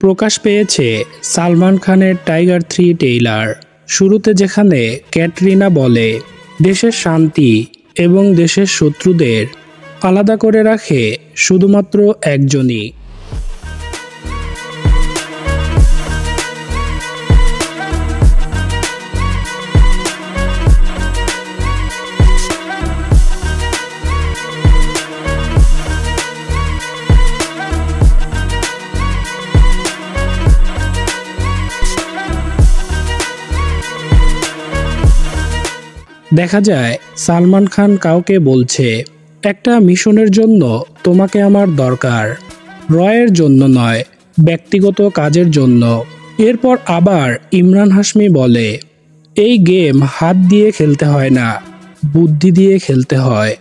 প্রকাশ পেয়েছে সালমান খানের tiger 3 trailer. শুরুতে যেখানে ক্যাটরিনা বলে দেশের শান্তি এবং দেশের শত্রুদের আলাদা করে রাখে শুধুমাত্র একজনই। দেখা যায় সালমান খান কাউকে বলছে, একটা মিশনের জন্য তোমাকে আমার দরকার, রয়ের জন্য নয়, ব্যক্তিগত কাজের জন্য। এরপর আবার ইমরান হাশমি বলে, এই গেম হাত দিয়ে খেলতে হয় না, বুদ্ধি দিয়ে খেলতে হয়।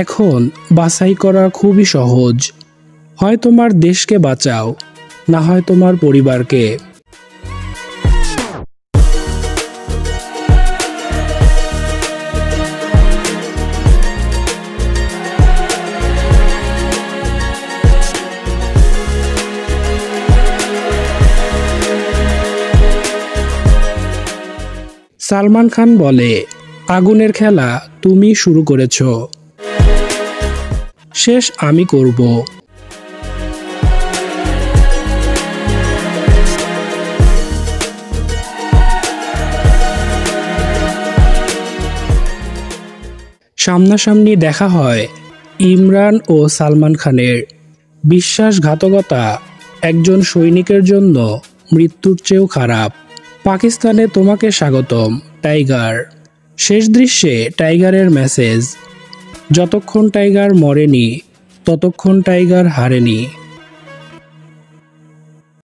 এখন বাছাই করা খুবই সহজ, হয় তোমার দেশকে বাঁচাও, না হয় তোমার পরিবারকে। সালমান খান বলে, আগুনের খেলা তুমি শুরু করেছ, শেষ আমি করব। সামনাসামনি দেখা হয় ইমরান ও সালমান খানের। বিশ্বাসঘাতকতা একজন সৈনিকের জন্য মৃত্যুর চেয়েও খারাপ। পাকিস্তানে তোমাকে স্বাগতম টাইগার। শেষ দৃশ্যে টাইগারের মেসেজ, যতক্ষণ টাইগার মরেনি ততক্ষণ টাইগার হারেনি।